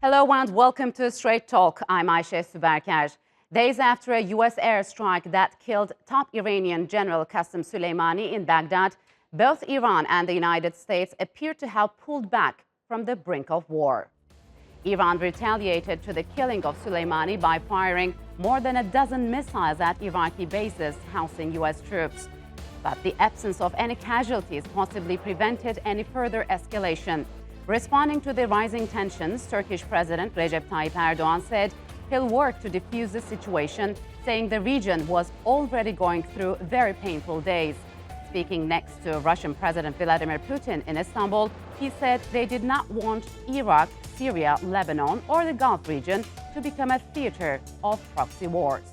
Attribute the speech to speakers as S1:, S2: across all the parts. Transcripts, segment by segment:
S1: Hello and welcome to Straight Talk. I'm Ayşe Süberker. Days after a U.S. airstrike that killed top Iranian General Qassem Soleimani in Baghdad, both Iran and the United States appear to have pulled back from the brink of war. Iran retaliated to the killing of Soleimani by firing more than a dozen missiles at Iraqi bases housing U.S. troops. But the absence of any casualties possibly prevented any further escalation. Responding to the rising tensions, Turkish President Recep Tayyip Erdogan said he'll work to defuse the situation, saying the region was already going through very painful days. Speaking next to Russian President Vladimir Putin in Istanbul, he said they did not want Iraq, Syria, Lebanon, or the Gulf region to become a theater of proxy wars.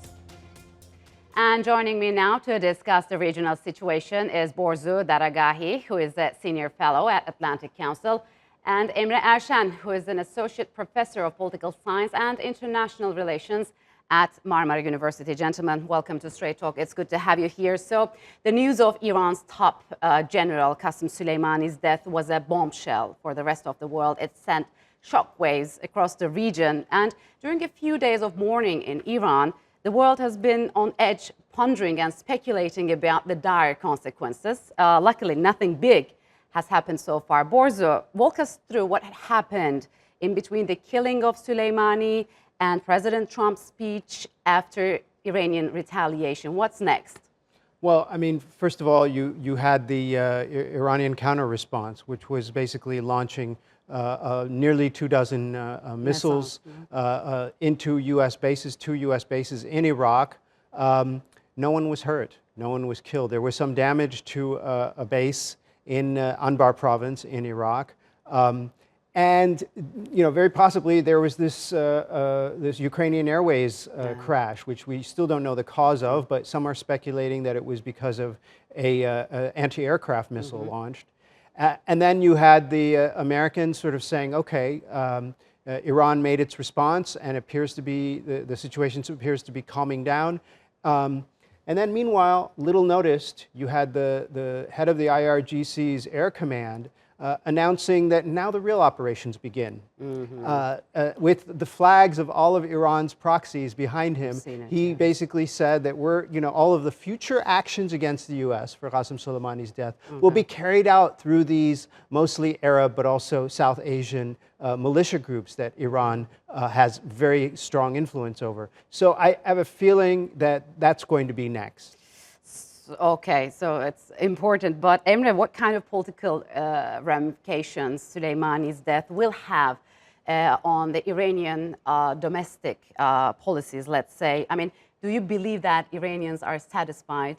S1: And joining me now to discuss the regional situation is Borzou Daragahi, who is a senior fellow at Atlantic Council, and Emre Ersen, who is an associate professor of political science and international relations at Marmara University. Gentlemen, welcome to Straight Talk. It's good to have you here. So the news of Iran's top general Qassem Soleimani's death was a bombshell for the rest of the world. It sent shockwaves across the region. And during a few days of mourning in Iran, the world has been on edge, pondering and speculating about the dire consequences. Luckily, nothing big has happened so far. Borzou, walk us through what had happened in between the killing of Soleimani and President Trump's speech after Iranian retaliation. What's next?
S2: Well, I mean, first of all, you had the Iranian counter-response, which was basically launching nearly 24 missiles into U.S. bases, 2 U.S. bases in Iraq. No one was hurt. No one was killed. There was some damage to a base in Anbar province in Iraq. And, you know, very possibly there was this Ukrainian Airways crash, which we still don't know the cause of, but some are speculating that it was because of a anti-aircraft missile launched. And then you had the Americans sort of saying, okay, Iran made its response and appears to be, the situation appears to be calming down. And then meanwhile, little noticed, you had the head of the IRGC's Air Command announcing that now the real operations begin. With the flags of all of Iran's proxies behind him, he basically said that all of the future actions against the U.S. for Qasem Soleimani's death will be carried out through these mostly Arab but also South Asian militia groups that Iran has very strong influence over. So I have a feeling that that's going to be next.
S1: Okay, so it's important. But Emre, what kind of political ramifications Soleimani's death will have on the Iranian domestic policies, let's say? I mean, do you believe that Iranians are satisfied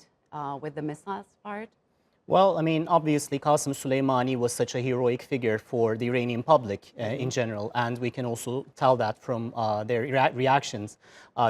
S1: with the missiles fired?
S3: Well, I mean, obviously, Qasem Soleimani was such a heroic figure for the Iranian public in general, and we can also tell that from their reactions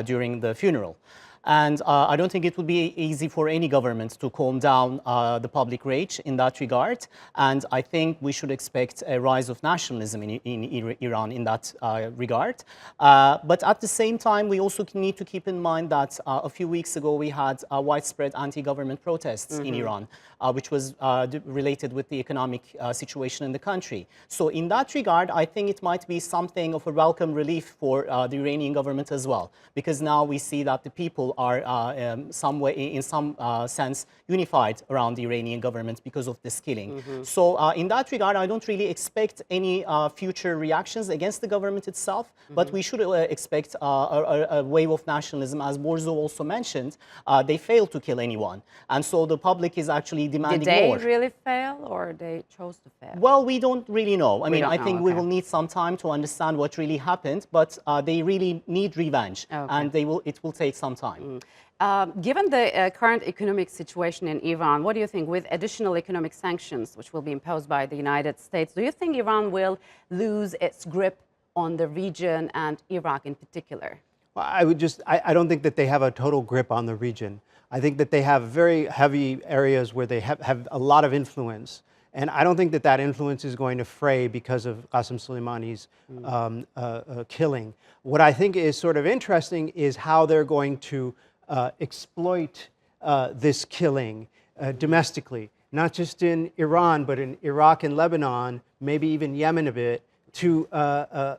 S3: during the funeral. And I don't think it would be easy for any government to calm down the public rage in that regard. And I think we should expect a rise of nationalism in Iran in that regard. But at the same time, we also need to keep in mind that a few weeks ago we had widespread anti-government protests in Iran, which was related with the economic situation in the country. So in that regard, I think it might be something of a welcome relief for the Iranian government as well, because now we see that the people are in some sense unified around the Iranian government because of this killing. So in that regard, I don't really expect any future reactions against the government itself, but we should expect a wave of nationalism. As Borzou also mentioned, they failed to kill anyone. And so the public is actually demanding more.
S1: Did they really fail or they chose to fail?
S3: Well, we don't really know. I mean, I think we will need some time to understand what really happened, but they really need revenge, and it will take some time.
S1: Given the current economic situation in Iran, what do you think, with additional economic sanctions which will be imposed by the United States, do you think Iran will lose its grip on the region and Iraq in particular?
S2: Well, I don't think that they have a total grip on the region. I think that they have very heavy areas where they have a lot of influence. And I don't think that that influence is going to fray because of Qasem Soleimani's killing. What I think is sort of interesting is how they're going to exploit this killing domestically, not just in Iran, but in Iraq and Lebanon, maybe even Yemen a bit, to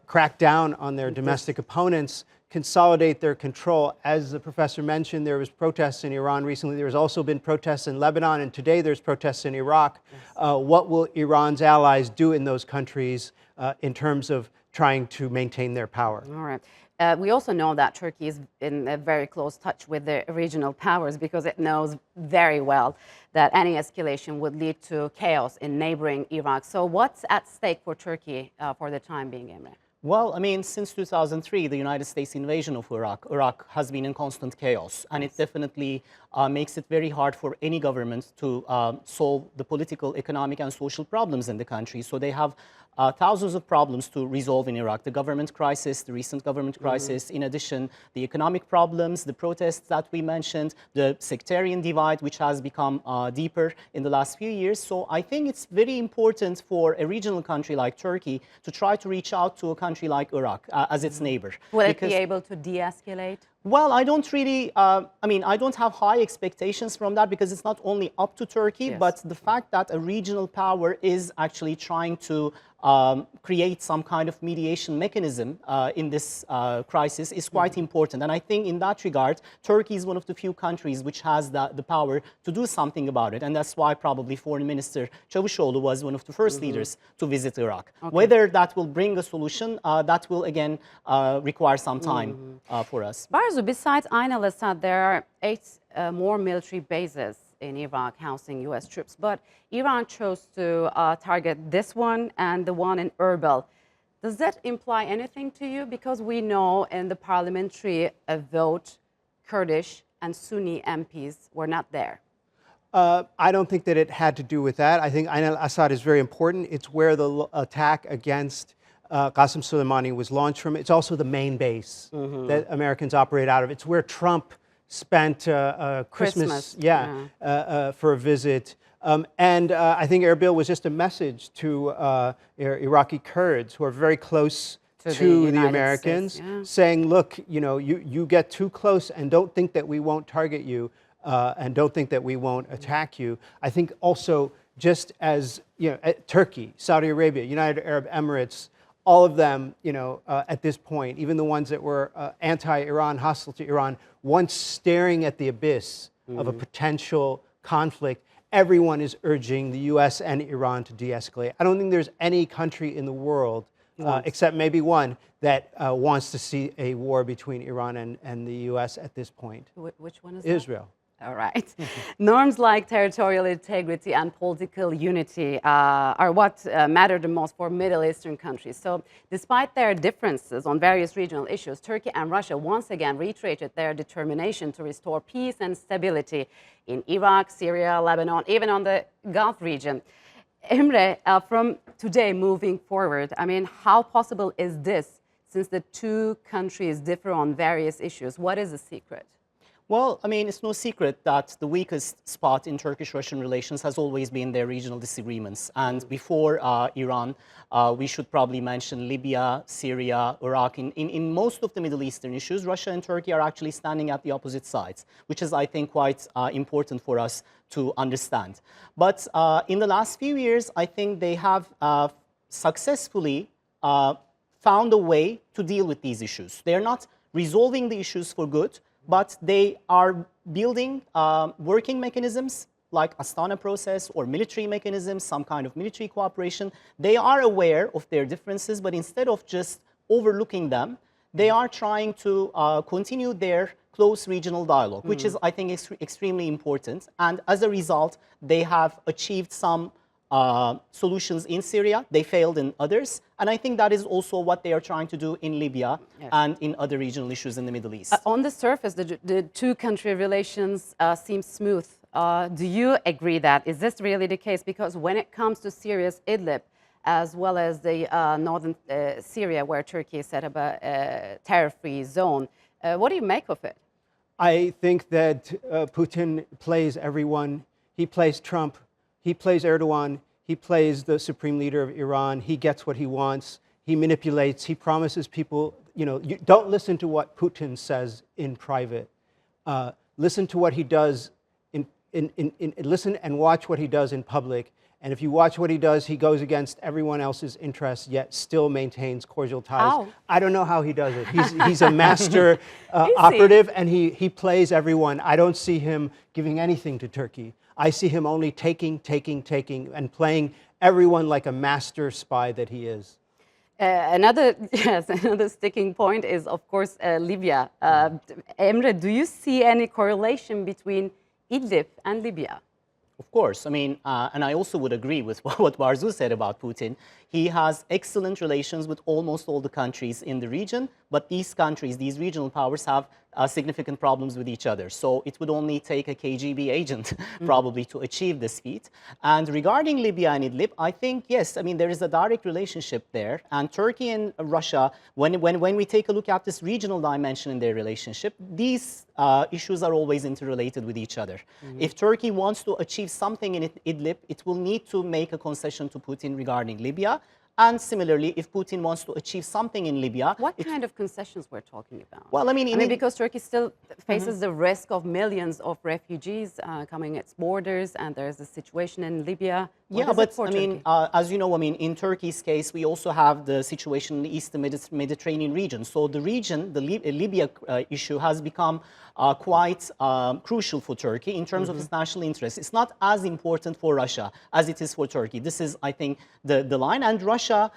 S2: crack down on their domestic opponents, consolidate their control. As the professor mentioned, there was protests in Iran recently. There's also been protests in Lebanon, and today there's protests in Iraq. What will Iran's allies do in those countries in terms of trying to maintain their power?
S1: All right. We also know that Turkey is in a very close touch with the regional powers because it knows very well that any escalation would lead to chaos in neighboring Iraq. So what's at stake for Turkey for the time being, Emre?
S3: Well, I mean, since 2003, the United States invasion of Iraq has been in constant chaos. And it definitely makes it very hard for any government to solve the political, economic, and social problems in the country. So they have thousands of problems to resolve in Iraq. The government crisis, the recent government crisis, in addition, the economic problems, the protests that we mentioned, the sectarian divide, which has become deeper in the last few years. So I think it's very important for a regional country like Turkey to try to reach out to a country like Iraq as its neighbor.
S1: Will it be able to de-escalate?
S3: Well, I don't really, I don't have high expectations from that because it's not only up to Turkey, but the fact that a regional power is actually trying to create some kind of mediation mechanism in this crisis is quite important. And I think in that regard, Turkey is one of the few countries which has the power to do something about it. And that's why probably Foreign Minister Çavuşoğlu was one of the first leaders to visit Iraq. Whether that will bring a solution, that will again require some time for us.
S1: Borzou, besides Ain al-Assad, there are 8 more military bases in Iraq housing U.S. troops, but Iran chose to target this one and the one in Erbil. Does that imply anything to you? Because we know in the parliamentary vote, Kurdish and Sunni MPs were not there.
S2: I don't think that it had to do with that. I think Ain al-Assad is very important. It's where the attack against Qasem Soleimani was launched from. It's also the main base that Americans operate out of. It's where Trump spent Christmas for a visit. And I think Erbil was just a message to Iraqi Kurds who are very close to the Americans, saying, look, you get too close and don't think that we won't target you and don't think that we won't attack you. I think also just as Turkey, Saudi Arabia, United Arab Emirates, all of them, at this point, even the ones that were anti-Iran, hostile to Iran, once staring at the abyss of a potential conflict, everyone is urging the U.S. and Iran to de-escalate. I don't think there's any country in the world, except maybe one, that wants to see a war between Iran and the U.S. at this point.
S1: Which one is
S2: Israel.
S1: All right. Norms like territorial integrity and political unity are what matter the most for Middle Eastern countries. So despite their differences on various regional issues, Turkey and Russia once again reiterated their determination to restore peace and stability in Iraq, Syria, Lebanon, even on the Gulf region. Emre, from today moving forward, I mean, how possible is this since the two countries differ on various issues? What is the secret?
S3: Well, I mean, it's no secret that the weakest spot in Turkish-Russian relations has always been their regional disagreements. And before Iran, we should probably mention Libya, Syria, Iraq. In most of the Middle Eastern issues, Russia and Turkey are actually standing at the opposite sides, which is, I think, quite important for us to understand. But in the last few years, I think they have successfully found a way to deal with these issues. They are not resolving the issues for good, but they are building working mechanisms like Astana process or military mechanisms, some kind of military cooperation. They are aware of their differences, but instead of just overlooking them, they are trying to continue their close regional dialogue, which is, I think, extremely important. And as a result, they have achieved some solutions in Syria. They failed in others. And I think that is also what they are trying to do in Libya and in other regional issues in the Middle East.
S1: On the surface, the two-country relations seem smooth. Do you agree that? Is this really the case? Because when it comes to Syria's Idlib, as well as the northern Syria, where Turkey set up a terror-free zone, what do you make of it?
S2: I think that Putin plays everyone. He plays Trump. He plays Erdogan. He plays the supreme leader of Iran. He gets what he wants. He manipulates. He promises people, you don't listen to what Putin says in private. Listen to what he does listen and watch what he does in public. And if you watch what he does, he goes against everyone else's interests, yet still maintains cordial ties.
S1: How?
S2: I don't know how he does it. He's a master operative, and he plays everyone. I don't see him giving anything to Turkey. I see him only taking, and playing everyone like a master spy that he is.
S1: Another sticking point is, of course, Libya. Emre, do you see any correlation between Idlib and Libya?
S3: Of course. I mean, and I also would agree with what Borzou said about Putin. He has excellent relations with almost all the countries in the region, but these countries, these regional powers, have significant problems with each other. So it would only take a KGB agent probably to achieve this feat. And regarding Libya and Idlib, I think, yes, I mean, there is a direct relationship there. And Turkey and Russia, when we take a look at this regional dimension in their relationship, these issues are always interrelated with each other. If Turkey wants to achieve something in Idlib, it will need to make a concession to Putin regarding Libya. And similarly, if Putin wants to achieve something in Libya...
S1: What kind of concessions we're talking about?
S3: Well, I mean,
S1: because Turkey still faces the risk of millions of refugees coming its borders, and there's a situation in Libya.
S3: Yeah, but I mean, as you know, I mean, in Turkey's case, we also have the situation in the Eastern Mediterranean region. So the region, the Libya issue has become quite crucial for Turkey in terms of its national interest. It's not as important for Russia as it is for Turkey. This is, I think, the line. And Russia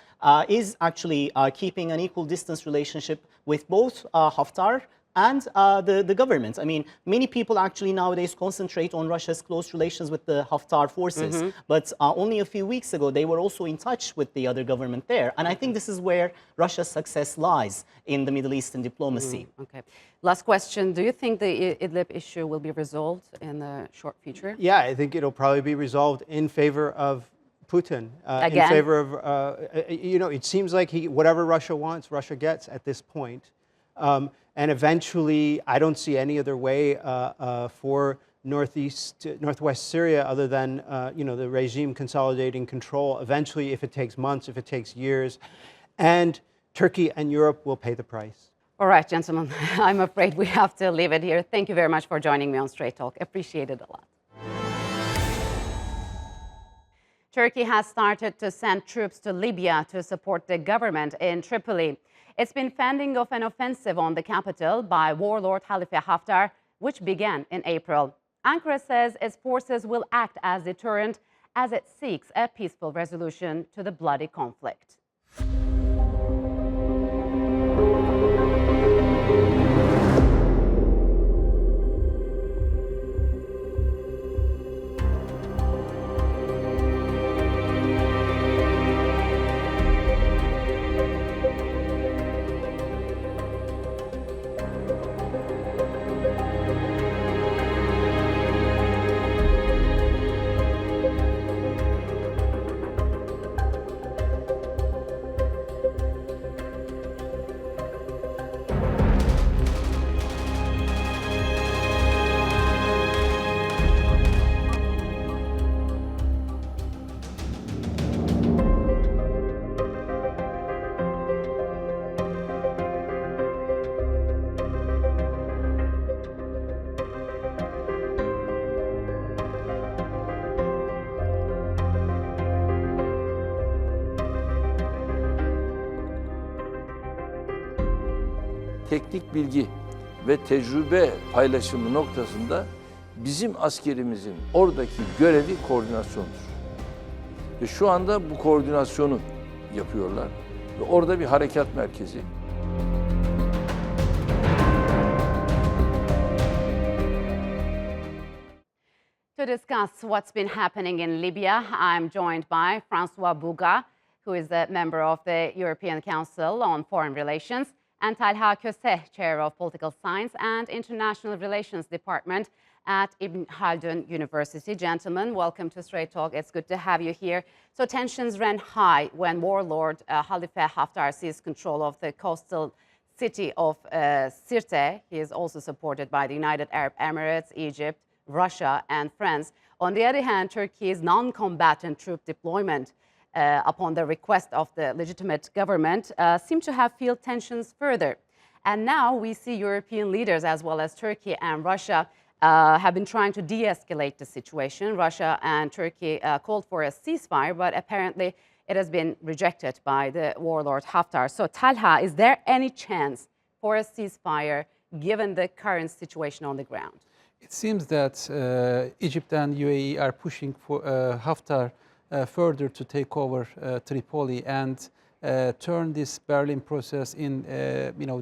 S3: is actually keeping an equal distance relationship with both Haftar and the government. I mean, many people actually nowadays concentrate on Russia's close relations with the Haftar forces. But only a few weeks ago, they were also in touch with the other government there. And I think this is where Russia's success lies in the Middle Eastern diplomacy.
S1: Okay. Last question. Do you think the Idlib issue will be resolved in the short future?
S2: Yeah, I think it'll probably be resolved in favor of Putin.
S1: Again?
S2: In favor of, you know, it seems like whatever Russia wants, Russia gets at this point. And eventually, I don't see any other way for northwest Syria other than you know, the regime consolidating control. Eventually, if it takes months, if it takes years, and Turkey and Europe will pay the price.
S1: All right, gentlemen, I'm afraid we have to leave it here. Thank you very much for joining me on Straight Talk. Appreciate it a lot. Turkey has started to send troops to Libya to support the government in Tripoli. It's been fending off an offensive on the capital by warlord Khalifa Haftar, which began in April. Ankara says its forces will act as deterrent as it seeks a peaceful resolution to the bloody conflict.
S4: Teknik bilgi ve tecrübe paylaşımı noktasında bizim askerimizin oradaki görevi koordinasyondur. Ve şu anda bu koordinasyonu yapıyorlar. Ve orada bir harekat merkezi.
S1: To discuss what's been happening in Libya, I'm joined by Francois Booga, who is a member of the European Council on Foreign Relations, and Talha Köse, Chair of Political Science and International Relations Department at Ibn Khaldun University. Gentlemen, welcome to Straight Talk. It's good to have you here. So tensions ran high when warlord Khalifa Haftar seized control of the coastal city of Sirte. He is also supported by the United Arab Emirates, Egypt, Russia, and France. On the other hand, Turkey's non-combatant troop deployment upon the request of the legitimate government seem to have fueled tensions further. And now we see European leaders, as well as Turkey and Russia, have been trying to de-escalate the situation. Russia and Turkey called for a ceasefire, but apparently it has been rejected by the warlord Haftar. So Talha, is there any chance for a ceasefire given the current situation on the ground?
S5: It seems that Egypt and UAE are pushing for Haftar further to take over Tripoli and turn this Berlin process in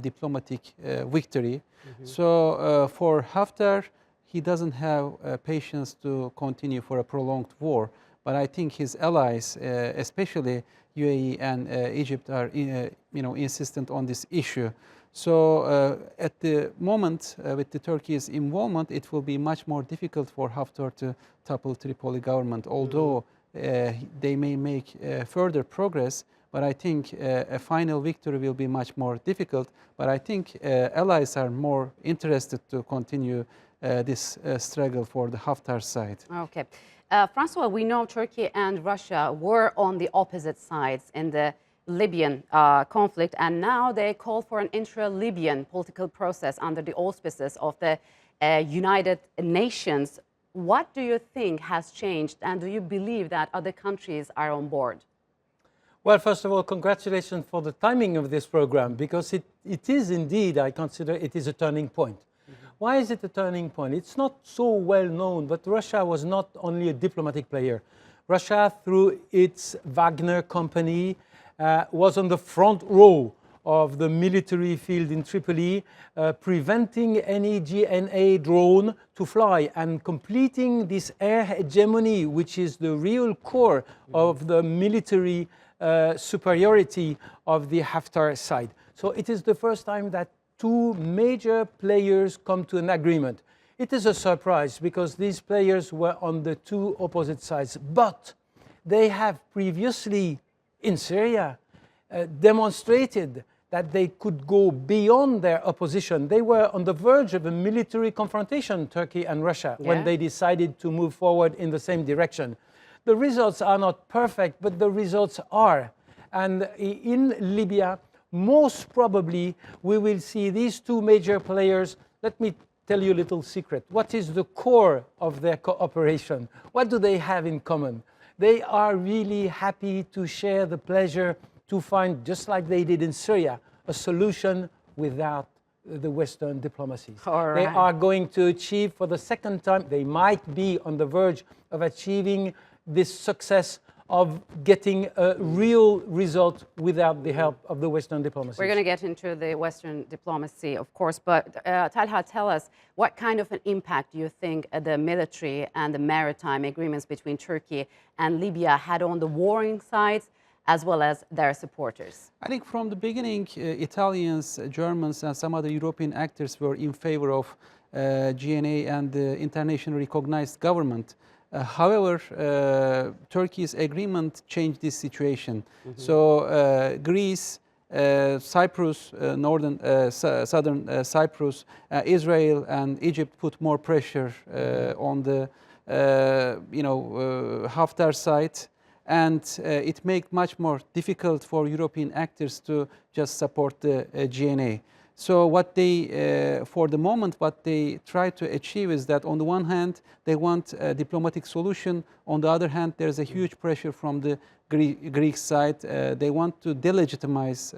S5: diplomatic victory. So for Haftar, he doesn't have patience to continue for a prolonged war. But I think his allies, especially UAE and Egypt, are insistent on this issue. So at the moment, with the Turkey's involvement, it will be much more difficult for Haftar to topple Tripoli government, although they may make further progress. But I think a final victory will be much more difficult. But I think allies are more interested to continue this struggle for the Haftar side.
S1: Okay. Francois, we know Turkey and Russia were on the opposite sides in the Libyan conflict, and now they call for an intra-Libyan political process under the auspices of the United Nations. What do you think has changed, and do you believe that other countries are on board?
S6: Well, first of all, congratulations for the timing of this program, because it is indeed, I consider it is a turning point. Why is it a turning point? It's not so well known, but Russia was not only a diplomatic player. Russia, through its Wagner company, was on the front row of the military field in Tripoli, preventing any GNA drone to fly and completing this air hegemony, which is the real core of the military superiority of the Haftar side. So it is the first time that two major players come to an agreement. It is a surprise because these players were on the two opposite sides, but they have previously in Syria demonstrated that they could go beyond their opposition. They were on the verge of a military confrontation, Turkey and Russia, when they decided to move forward in the same direction. The results are not perfect, but the results are. And in Libya, most probably we will see these two major players. Let me tell you a little secret. What is the core of their cooperation? What do they have in common? They are really happy to share the pleasure to find, just like they did in Syria, a solution without the Western diplomacies.
S1: Right.
S6: They are going to achieve for the second time, they might be on the verge of achieving this success of getting a real result without the help of the Western diplomacy.
S1: We're going to get into the Western diplomacy, of course, but Talha, tell us, what kind of an impact do you think the military and the maritime agreements between Turkey and Libya had on the warring sides as well as their supporters?
S5: I think from the beginning, Italians, Germans, and some other European actors were in favor of GNA and the internationally recognized government. However, Turkey's agreement changed this situation. So Greece, Cyprus, southern Cyprus, Israel, and Egypt put more pressure on the Haftar side, and it made much more difficult for European actors to just support the GNA. So what they, for the moment, what they try to achieve is that on the one hand, they want a diplomatic solution. On the other hand, there's a huge pressure from the Greek side. They want to delegitimize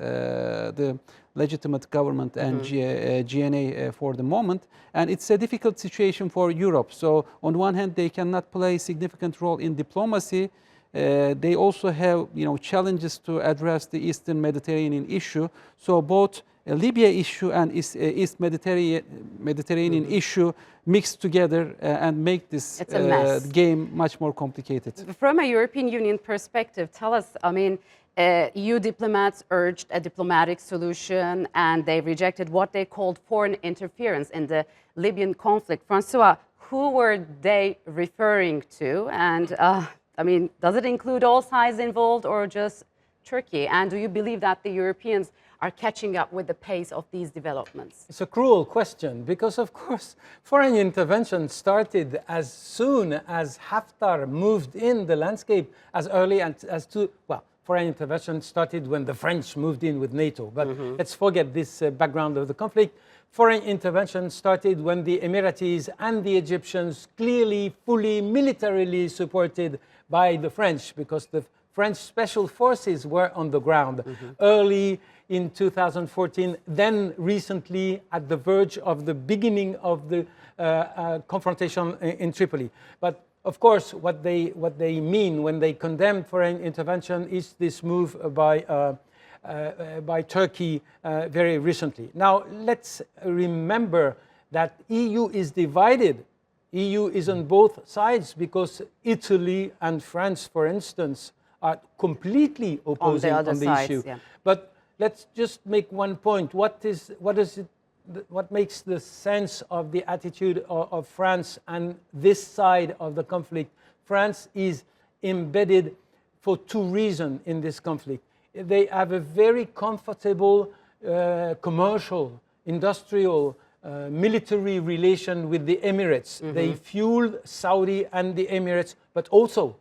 S5: the legitimate government and GNA for the moment. And it's a difficult situation for Europe. So on the one hand, they cannot play a significant role in diplomacy. They also have challenges to address the Eastern Mediterranean issue. So both Libya issue and East Mediterranean issue mixed together and make this game much more complicated.
S1: From a European Union perspective, tell us, I mean, EU diplomats urged a diplomatic solution and they rejected what they called foreign interference in the Libyan conflict. Francois, who were they referring to? And I mean, does it include all sides involved or just Turkey? And do you believe that the Europeans are catching up with the pace of these developments?
S6: It's a cruel question because, of course, foreign intervention started as soon as Haftar moved in the landscape as early as to, well, foreign intervention started when the French moved in with NATO. But let's forget this background of the conflict. Foreign intervention started when the Emiratis and the Egyptians, clearly, fully, militarily supported by the French, because the French special forces were on the ground early in 2014, then recently at the verge of the beginning of the confrontation in Tripoli. But of course, what they mean when they condemn foreign intervention is this move by Turkey very recently. Now, let's remember that EU is divided. EU is on both sides because Italy and France, for instance, are completely opposing on the issue. Yeah. But let's just make one point. What makes the sense of the attitude of France and this side of the conflict? France is embedded for two reasons in this conflict. They have a very comfortable commercial, industrial, military relation with the Emirates. They fuel Saudi and the Emirates, but also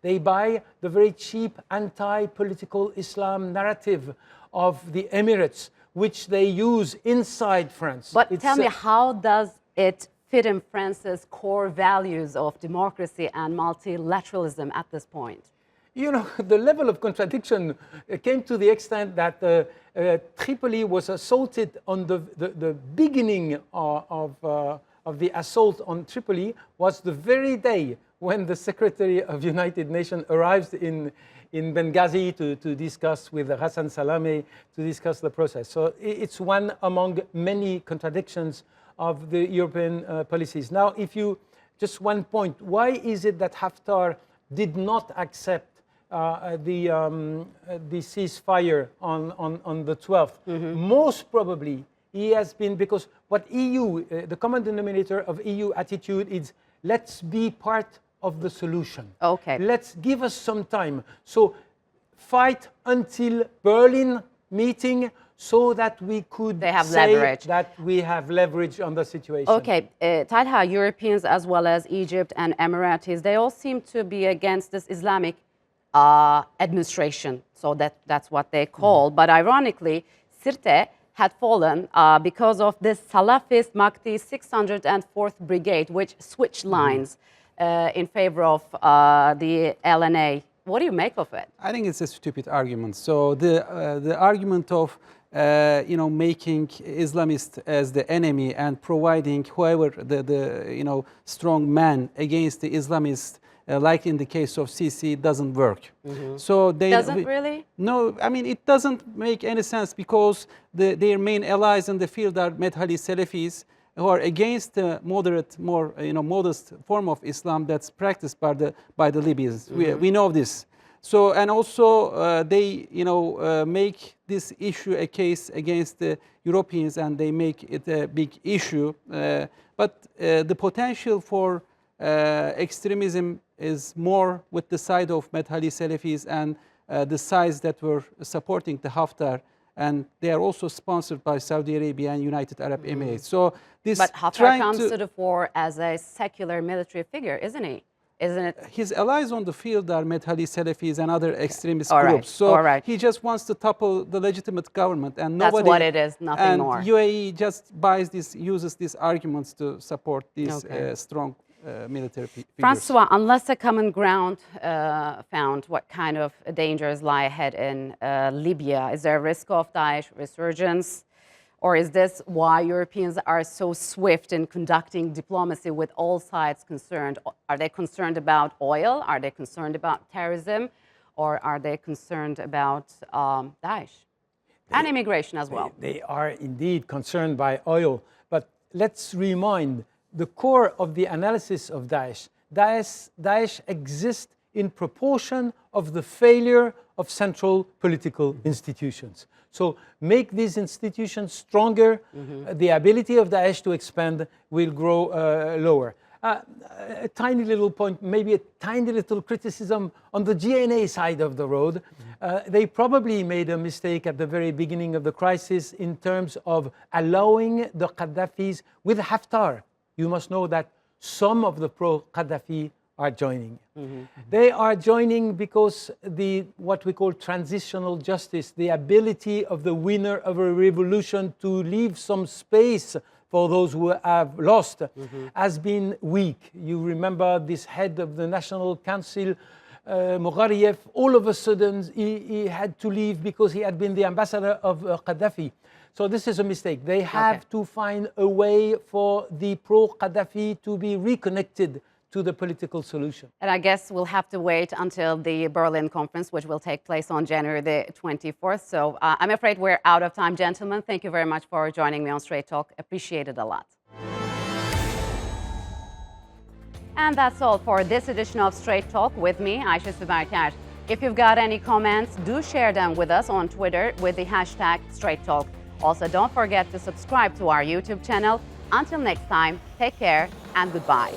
S6: they buy the very cheap anti-political Islam narrative of the Emirates, which they use inside France.
S1: But tell me, how does it fit in France's core values of democracy and multilateralism at this point?
S6: You know, the level of contradiction came to the extent that Tripoli was assaulted on the beginning of the assault on Tripoli was the very day when the Secretary of United Nations arrived in Benghazi to discuss with Hassan Salameh to discuss the process. So it's one among many contradictions of the European policies. Now, just one point, why is it that Haftar did not accept the ceasefire on the 12th? Most probably he has been, because what EU, the common denominator of EU attitude is, let's be part of the solution.
S1: Okay.
S6: Let's give us some time. So fight until Berlin meeting so that we could say
S1: leverage.
S6: That we have leverage on the situation.
S1: Okay, Talha, Europeans as well as Egypt and Emiratis, they all seem to be against this Islamic administration. So that's what they call. But ironically, Sirte had fallen because of this Salafist Mahdi 604th Brigade, which switched lines in favor of the LNA. What do you make of it?
S5: I think it's a stupid argument. So the argument of making Islamists as the enemy and providing whoever the strong man against the Islamists, like in the case of Sisi, doesn't work. So they
S1: doesn't really?
S5: No, I mean it doesn't make any sense, because their main allies in the field are Medhali Salafis, who are against the moderate, more modest form of Islam that's practiced by the Libyans. We know this. So, and also they make this issue a case against the Europeans, and they make it a big issue. But the potential for extremism is more with the side of Medhali Salafis and the sides that were supporting the Haftar, and they are also sponsored by Saudi Arabia and United Arab Emirates. So this,
S1: but Haftar comes to the fore as a secular military figure, isn't he? Isn't it?
S5: His allies on the field are Medhali Salafis and other extremist groups. So he just wants to topple the legitimate government, and nobody.
S1: That's what it is, nothing more.
S5: And UAE just uses these arguments to support these strong military figures.
S1: Francois, unless a common ground found, what kind of dangers lie ahead in Libya? Is there a risk of Daesh resurgence? Or is this why Europeans are so swift in conducting diplomacy with all sides concerned? Are they concerned about oil? Are they concerned about terrorism? Or are they concerned about Daesh? And immigration as well.
S6: They are indeed concerned by oil. But let's remind the core of the analysis of Daesh. Daesh exists in proportion of the failure of central political institutions. So make these institutions stronger, the ability of Daesh to expand will grow lower. A tiny little point, maybe a tiny little criticism on the GNA side of the road. They probably made a mistake at the very beginning of the crisis in terms of allowing the Qaddafis with Haftar. You must know that some of the pro-Qaddafi are joining. They are joining because what we call transitional justice, the ability of the winner of a revolution to leave some space for those who have lost, has been weak. You remember this head of the National Council, Moghariev, all of a sudden he had to leave because he had been the ambassador of Gaddafi. So this is a mistake. They have to find a way for the pro-Gaddafi to be reconnected to the political solution.
S1: And I guess we'll have to wait until the Berlin conference, which will take place on January the 24th. So I'm afraid we're out of time, gentlemen. Thank you very much for joining me on Straight Talk. Appreciate it a lot. And that's all for this edition of Straight Talk with me, Ayşe Süberker. If you've got any comments, do share them with us on Twitter with the hashtag Straight Talk. Also, don't forget to subscribe to our YouTube channel. Until next time, take care and goodbye.